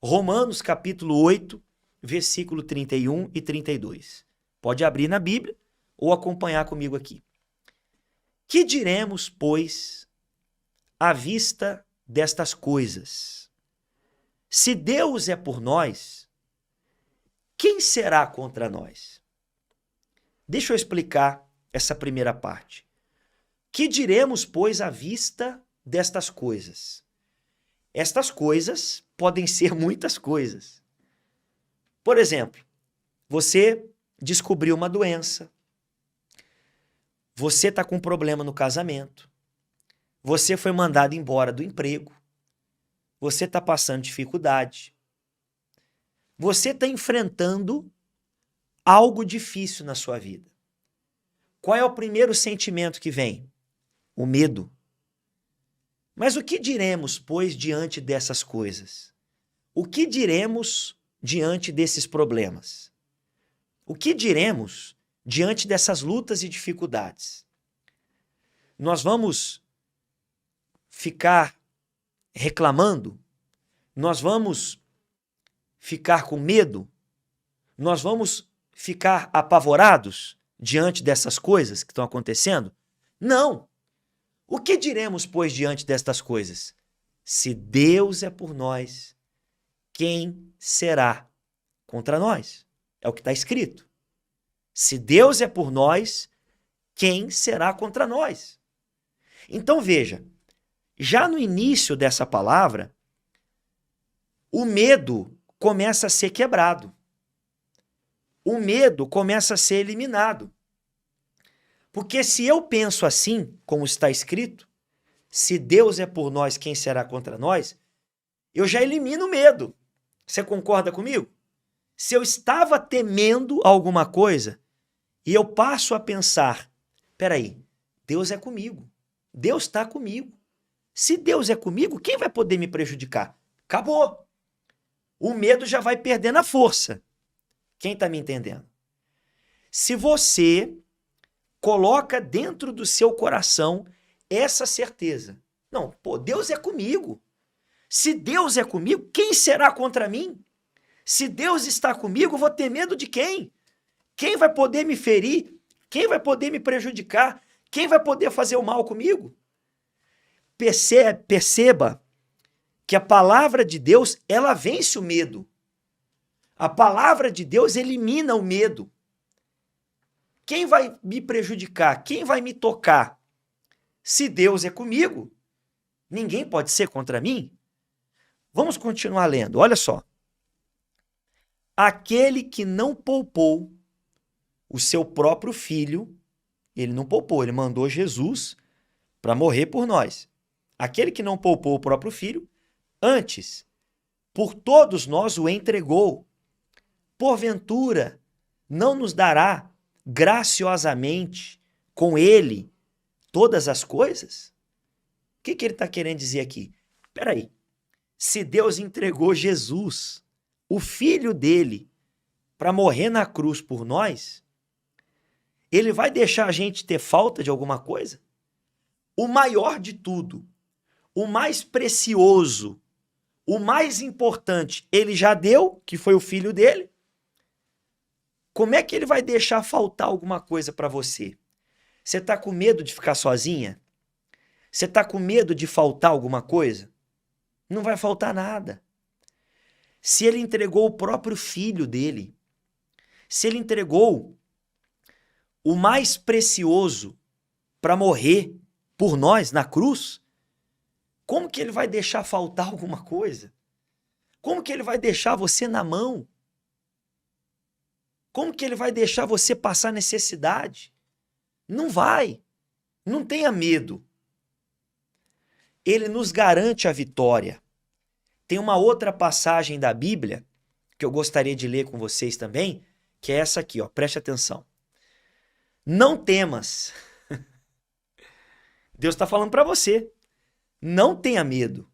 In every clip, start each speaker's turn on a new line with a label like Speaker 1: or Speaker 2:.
Speaker 1: Romanos capítulo 8, versículo 31 e 32. Pode abrir na Bíblia ou acompanhar comigo aqui. Que diremos, pois, à vista destas coisas? Se Deus é por nós, quem será contra nós? Deixa eu explicar essa primeira parte. Que diremos, pois, à vista destas coisas? Estas coisas podem ser muitas coisas. Por exemplo, você descobriu uma doença, você está com um problema no casamento, você foi mandado embora do emprego, você está passando dificuldade, você está enfrentando algo difícil na sua vida. Qual é o primeiro sentimento que vem? O medo. Mas o que diremos, pois, diante dessas coisas? O que diremos diante desses problemas? O que diremos diante dessas lutas e dificuldades? Nós vamos ficar reclamando? Nós vamos ficar com medo? Nós vamos ficar apavorados diante dessas coisas que estão acontecendo? Não! O que diremos, pois, diante destas coisas? Se Deus é por nós, quem será contra nós? É o que está escrito. Se Deus é por nós, quem será contra nós? Então veja, já no início dessa palavra, o medo começa a ser quebrado. O medo começa a ser eliminado. Porque se eu penso assim, como está escrito, se Deus é por nós, quem será contra nós? Eu já elimino o medo. Você concorda comigo? Se eu estava temendo alguma coisa e eu passo a pensar, peraí, Deus é comigo. Deus está comigo. Se Deus é comigo, quem vai poder me prejudicar? Acabou. O medo já vai perdendo a força. Quem está me entendendo? Se você coloca dentro do seu coração essa certeza. Não, pô, Deus é comigo. Se Deus é comigo, quem será contra mim? Se Deus está comigo, eu vou ter medo de quem? Quem vai poder me ferir? Quem vai poder me prejudicar? Quem vai poder fazer o mal comigo? Perceba que a palavra de Deus, ela vence o medo. A palavra de Deus elimina o medo. Quem vai me prejudicar? Quem vai me tocar? Se Deus é comigo, ninguém pode ser contra mim. Vamos continuar lendo, olha só. Aquele que não poupou o seu próprio filho, ele não poupou, ele mandou Jesus para morrer por nós. Aquele que não poupou o próprio filho, antes, por todos nós o entregou. Porventura, não nos dará graciosamente com ele todas as coisas? O que ele está querendo dizer aqui? Espera aí. Se Deus entregou Jesus, o filho dele, para morrer na cruz por nós, ele vai deixar a gente ter falta de alguma coisa? O maior de tudo, o mais precioso, o mais importante, ele já deu, que foi o filho dele. Como é que ele vai deixar faltar alguma coisa para você? Você está com medo de ficar sozinha? Você está com medo de faltar alguma coisa? Não vai faltar nada. Se ele entregou o próprio filho dele, se ele entregou o mais precioso para morrer por nós na cruz, como que ele vai deixar faltar alguma coisa? Como que ele vai deixar você na mão? Como que ele vai deixar você passar necessidade? Não vai. Não tenha medo. Ele nos garante a vitória. Tem uma outra passagem da Bíblia que eu gostaria de ler com vocês também, que é essa aqui, ó. Preste atenção. Não temas. Deus está falando para você. Não tenha medo.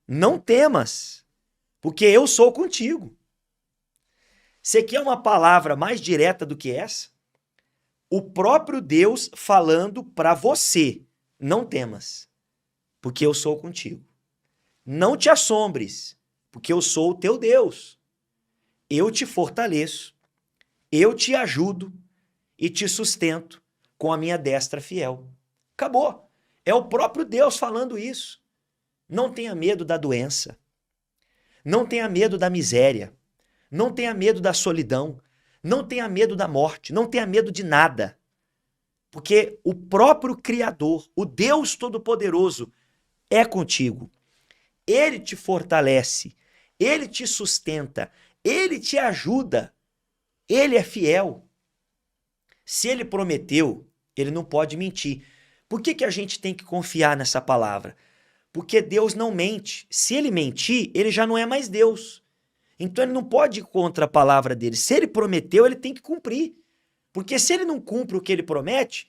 Speaker 1: Não temas, porque eu sou contigo. Você quer uma palavra mais direta do que essa? O próprio Deus falando para você, não temas, porque eu sou contigo. Não te assombres, porque eu sou o teu Deus. Eu te fortaleço, eu te ajudo e te sustento com a minha destra fiel. Acabou. É o próprio Deus falando isso. Não tenha medo da doença. Não tenha medo da miséria. Não tenha medo da solidão. Não tenha medo da morte. Não tenha medo de nada. Porque o próprio Criador, o Deus Todo-Poderoso, é contigo. Ele te fortalece. Ele te sustenta. Ele te ajuda. Ele é fiel. Se ele prometeu, ele não pode mentir. Por que a gente tem que confiar nessa palavra? Porque Deus não mente. Se ele mentir, ele já não é mais Deus. Então ele não pode ir contra a palavra dele. Se ele prometeu, ele tem que cumprir. Porque se ele não cumpre o que ele promete,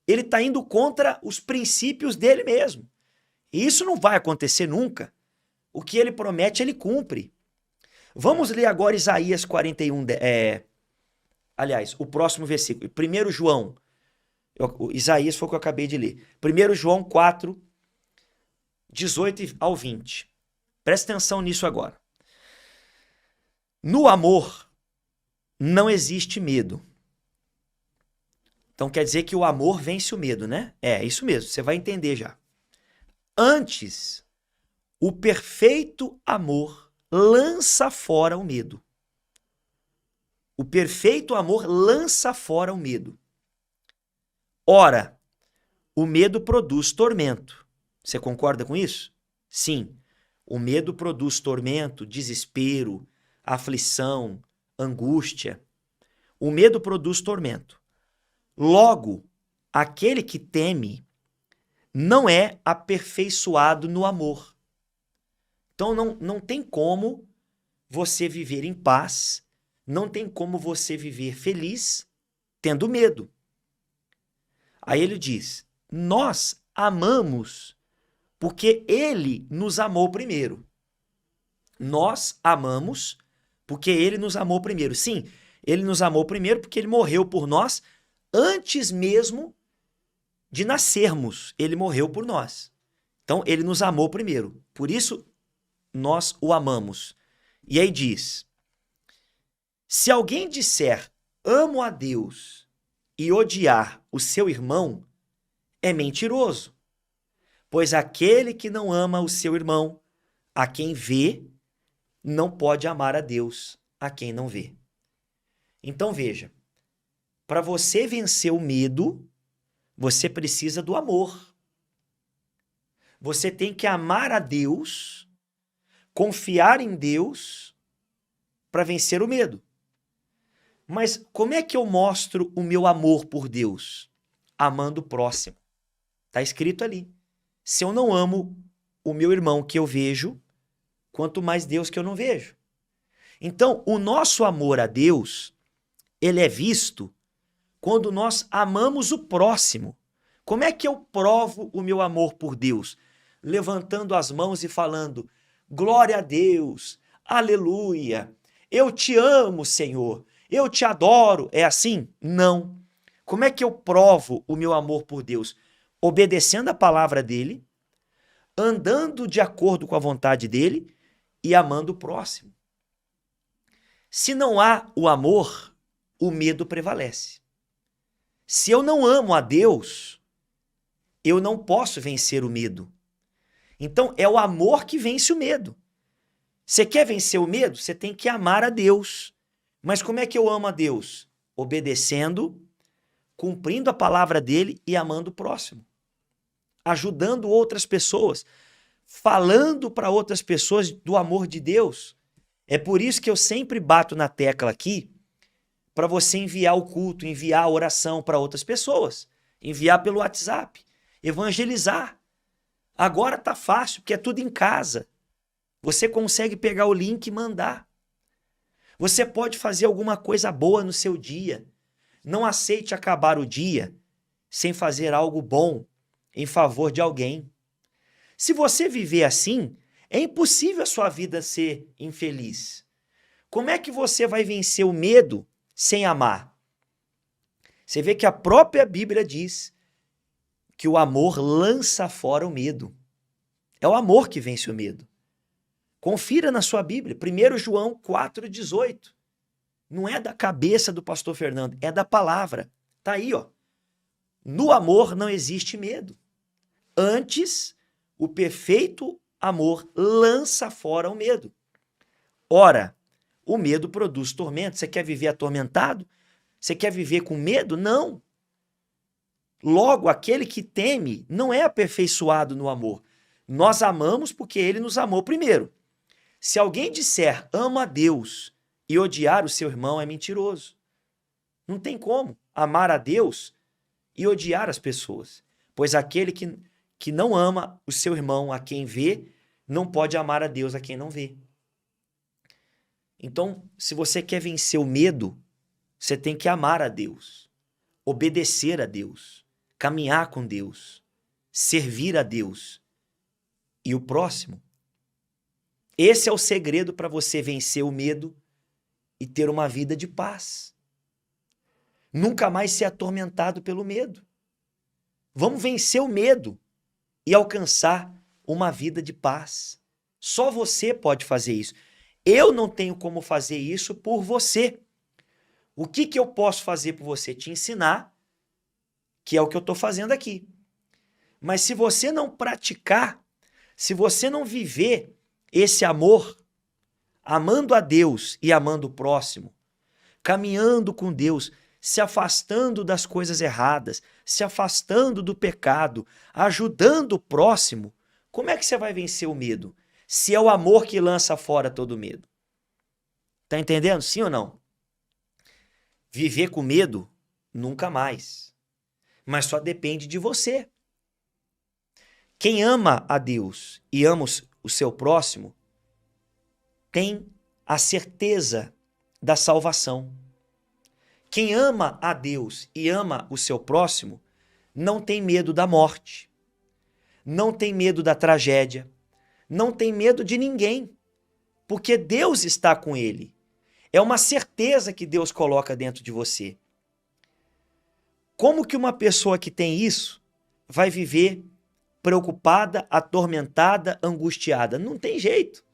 Speaker 1: ele está indo contra os princípios dele mesmo. E isso não vai acontecer nunca. O que ele promete, ele cumpre. Vamos ler agora Isaías 41, aliás, o próximo versículo. 1 João. Isaías foi o que eu acabei de ler. 1 João 4, 18 ao 20. Presta atenção nisso agora. No amor não existe medo. Então quer dizer que o amor vence o medo, né? É isso mesmo, você vai entender já. Antes, o perfeito amor lança fora o medo. O perfeito amor lança fora o medo. Ora, o medo produz tormento. Você concorda com isso? Sim. O medo produz tormento, desespero, aflição, angústia. O medo produz tormento. Logo, aquele que teme não é aperfeiçoado no amor. Então não tem como você viver em paz, não tem como você viver feliz tendo medo. Aí ele diz, nós amamos porque ele nos amou primeiro. Nós amamos porque ele nos amou primeiro. Sim, ele nos amou primeiro porque ele morreu por nós antes mesmo de nascermos. Ele morreu por nós. Então, ele nos amou primeiro. Por isso, nós o amamos. E aí diz, se alguém disser, amo a Deus e odiar o seu irmão, é mentiroso. Pois aquele que não ama o seu irmão, a quem vê, não pode amar a Deus, a quem não vê. Então veja, para você vencer o medo, você precisa do amor. Você tem que amar a Deus, confiar em Deus para vencer o medo. Mas como é que eu mostro o meu amor por Deus? Amando o próximo. Está escrito ali. Se eu não amo o meu irmão que eu vejo, quanto mais Deus que eu não vejo. Então, o nosso amor a Deus, ele é visto quando nós amamos o próximo. Como é que eu provo o meu amor por Deus? Levantando as mãos e falando, glória a Deus, aleluia, eu te amo, Senhor, eu te adoro. É assim? Não. Como é que eu provo o meu amor por Deus? Obedecendo a palavra dele, andando de acordo com a vontade dele e amando o próximo. Se não há o amor, o medo prevalece. Se eu não amo a Deus, eu não posso vencer o medo. Então, é o amor que vence o medo. Você quer vencer o medo? Você tem que amar a Deus. Mas como é que eu amo a Deus? Obedecendo, cumprindo a palavra dele e amando o próximo. Ajudando outras pessoas. Falando para outras pessoas do amor de Deus. É por isso que eu sempre bato na tecla aqui para você enviar o culto, enviar a oração para outras pessoas. Enviar pelo WhatsApp. Evangelizar. Agora tá fácil, porque é tudo em casa. Você consegue pegar o link e mandar. Você pode fazer alguma coisa boa no seu dia. Não aceite acabar o dia sem fazer algo bom em favor de alguém. Se você viver assim, é impossível a sua vida ser infeliz. Como é que você vai vencer o medo sem amar? Você vê que a própria Bíblia diz que o amor lança fora o medo. É o amor que vence o medo. Confira na sua Bíblia, 1 João 4,18. Não é da cabeça do pastor Fernando, é da palavra. Tá aí, ó. No amor não existe medo. Antes, o perfeito amor lança fora o medo. Ora, o medo produz tormento. Você quer viver atormentado? Você quer viver com medo? Não. Logo, aquele que teme não é aperfeiçoado no amor. Nós amamos porque ele nos amou primeiro. Se alguém disser ama a Deus e odiar o seu irmão, é mentiroso. Não tem como amar a Deus e odiar as pessoas. Pois aquele que não ama o seu irmão a quem vê, não pode amar a Deus a quem não vê. Então, se você quer vencer o medo, você tem que amar a Deus, obedecer a Deus, caminhar com Deus, servir a Deus e o próximo. Esse é o segredo para você vencer o medo e ter uma vida de paz. Nunca mais ser atormentado pelo medo. Vamos vencer o medo e alcançar uma vida de paz. Só você pode fazer isso. Eu não tenho como fazer isso por você. O que eu posso fazer por você? Te ensinar, que é o que eu estou fazendo aqui. Mas se você não praticar, se você não viver esse amor, amando a Deus e amando o próximo, caminhando com Deus, se afastando das coisas erradas, se afastando do pecado, ajudando o próximo, como é que você vai vencer o medo? Se é o amor que lança fora todo medo. Tá entendendo? Sim ou não? Viver com medo? Nunca mais. Mas só depende de você. Quem ama a Deus e ama o seu próximo tem a certeza da salvação. Quem ama a Deus e ama o seu próximo não tem medo da morte, não tem medo da tragédia, não tem medo de ninguém, porque Deus está com ele. É uma certeza que Deus coloca dentro de você. Como que uma pessoa que tem isso vai viver preocupada, atormentada, angustiada? Não tem jeito.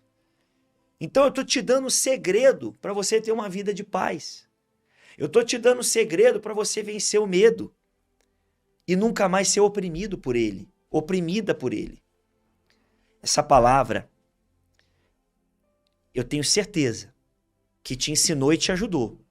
Speaker 1: Então eu estou te dando um segredo para você ter uma vida de paz. Eu estou te dando um segredo para você vencer o medo e nunca mais ser oprimido por ele, oprimida por ele. Essa palavra, eu tenho certeza que te ensinou e te ajudou.